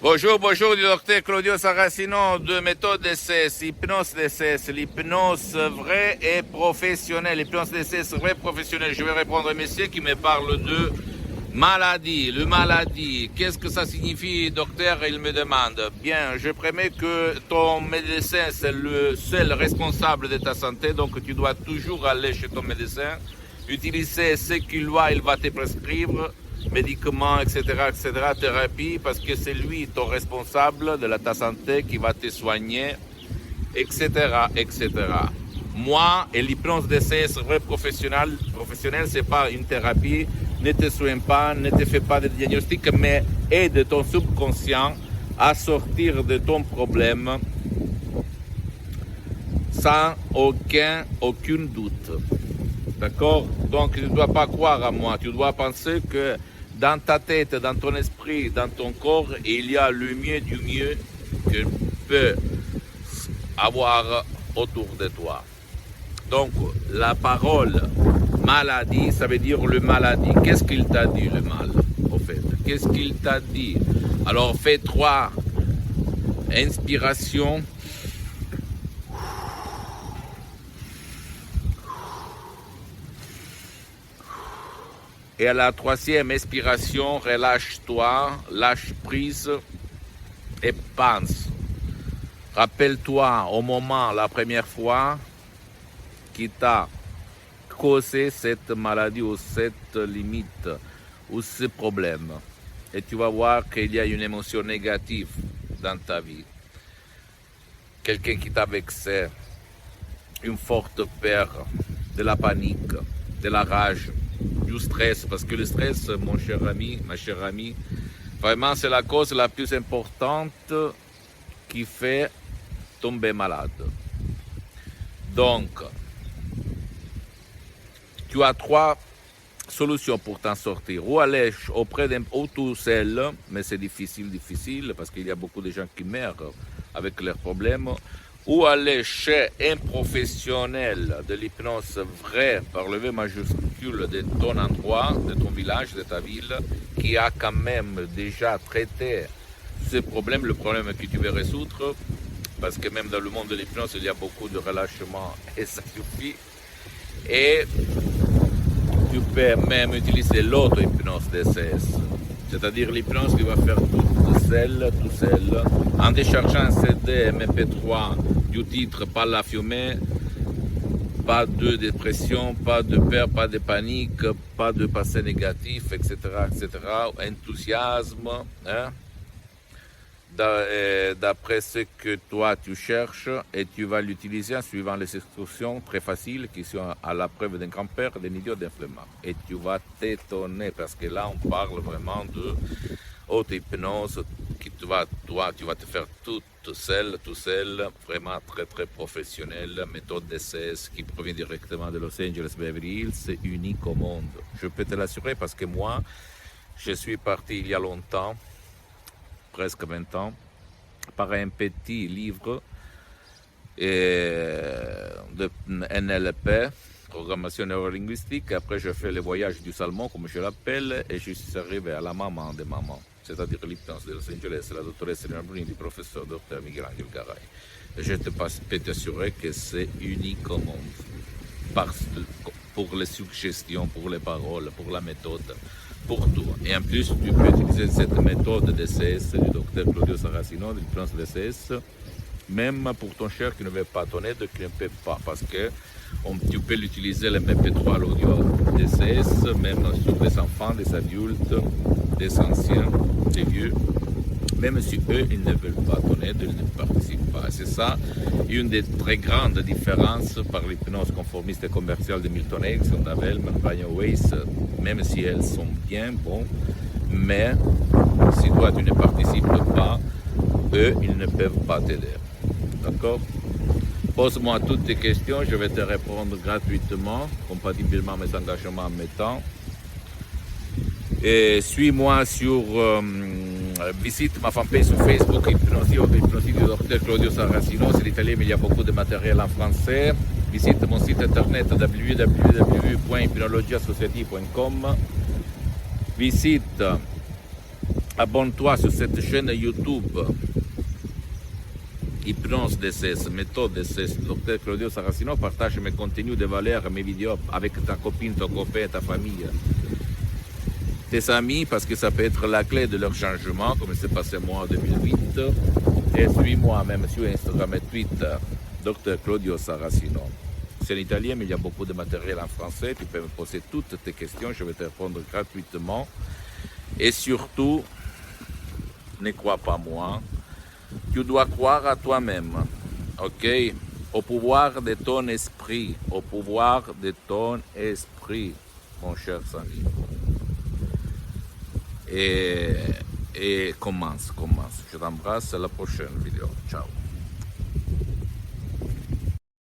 Bonjour, bonjour du docteur Claudio Saracino de méthode DCS, hypnose DCS, l'hypnose vraie et professionnelle, l'hypnose DCS vraie et professionnelle. Je vais répondre à un monsieur qui me parle de maladie, le maladie. Qu'est-ce que ça signifie, docteur? Il me demande. Bien, je promets que ton médecin, c'est le seul responsable de ta santé, donc tu dois toujours aller chez ton médecin, utiliser ce qu'il va te prescrire, médicaments, etc., thérapie, parce que c'est lui ton responsable de ta santé qui va te soigner, etc., etc. Moi, et l'hypnose DCS vrai professionnel, c'est pas une thérapie, ne te soigne pas, ne te fait pas de diagnostic, mais aide ton subconscient à sortir de ton problème sans aucun doute. D'accord? Donc, tu ne dois pas croire à moi, tu dois penser que dans ta tête, dans ton esprit, dans ton corps, il y a le mieux du mieux que tu peux avoir autour de toi. Donc, la parole maladie, ça veut dire le maladie. Qu'est-ce qu'il t'a dit, le mal, au fait? Qu'est-ce qu'il t'a dit? Alors, fais 3 inspirations. Et à la 3e expiration, relâche-toi, lâche prise et pense. Rappelle-toi au moment, la première fois, qui t'a causé cette maladie ou cette limite ou ce problème. Et tu vas voir qu'il y a une émotion négative dans ta vie. Quelqu'un qui t'a vexé, une forte peur, de la panique, de la rage, du stress, parce que le stress, mon cher ami, ma chère amie, vraiment c'est la cause la plus importante qui fait tomber malade. Donc, tu as 3 solutions pour t'en sortir. Ou aller auprès d'un ou tout seul, mais c'est difficile, parce qu'il y a beaucoup de gens qui meurent avec leurs problèmes. Ou aller chez un professionnel de l'hypnose vrai, par le V majuscule, de ton endroit, de ton village, de ta ville, qui a quand même déjà traité ce problème, le problème que tu veux résoudre, parce que même dans le monde de l'hypnose, il y a beaucoup de relâchement et ça suffit. Et tu peux même utiliser l'auto-hypnose DCS, c'est-à-dire l'hypnose qui va faire tout seul, en déchargeant un CD MP3 du titre Pas la fumée, pas de dépression, pas de peur, pas de panique, pas de passé négatif, etc., enthousiasme, hein? D'après ce que toi tu cherches, et tu vas l'utiliser en suivant les instructions très faciles qui sont à la preuve d'un grand-père, d'un idiot, d'un flemmard. Et tu vas t'étonner parce que là on parle vraiment de haute hypnose qui tu vas te faire tout seul, vraiment très professionnel, méthode DCS qui provient directement de Los Angeles, Beverly Hills, c'est unique au monde. Je peux te l'assurer parce que moi, je suis parti il y a longtemps, presque 20 ans, par un petit livre de NLP, programmation neurolinguistique. Après, je fais le voyage du salmon, comme je l'appelle, et je suis arrivé à la maman de maman, c'est-à-dire l'hypnose de Los Angeles, la doctoresse Elena Bruni, du professeur Dr. Miguel Angel Garay. Et je peux t'assurer que c'est unique au monde, pour les suggestions, pour les paroles, pour la méthode, pour tout. Et en plus, tu peux utiliser cette méthode DCS du docteur Claudio Saracino, de l'hypnose DCS, même pour ton cher qui ne veut pas ton aide, qui ne peut pas, parce que tu peux l'utiliser le MP3, l'audio DCS, même sur des enfants, des adultes, des anciens, des vieux, même si eux, ils ne veulent pas ton aide, ils ne participent pas. C'est ça une des très grandes différences par l'hypnose conformiste et commerciale de Milton Erickson, d'Avelman, Brian Weiss, même si elles sont bien bonnes, mais si toi tu ne participes pas, eux, ils ne peuvent pas t'aider. D'accord? Pose-moi toutes tes questions, je vais te répondre gratuitement, compatiblement à mes engagements en mes temps. Et suis-moi sur, visite ma fanpage sur Facebook, Hypnosie du docteur Claudio Saracino, c'est l'italien, mais il y a beaucoup de matériel en français. Visite mon site internet www.hypnologiassociative.com. Visite Abonne-toi sur cette chaîne YouTube. Hypnose DCS, méthode DCS, Dr Claudio Saracino. Partage mes contenus de valeur, mes vidéos avec ta copine, ton copain, ta famille, tes amis, parce que ça peut être la clé de leur changement, comme c'est passé moi en 2008. Et suis-moi même sur Instagram et Twitter, Dr Claudio Saracino. C'est en italien, mais il y a beaucoup de matériel en français. Tu peux me poser toutes tes questions, je vais te répondre gratuitement. Et surtout, ne crois pas moi. Tu dois croire à toi-même, ok? Au pouvoir de ton esprit, au pouvoir de ton esprit, mon cher ami. Et commence. Je t'embrasse à la prochaine vidéo. Ciao.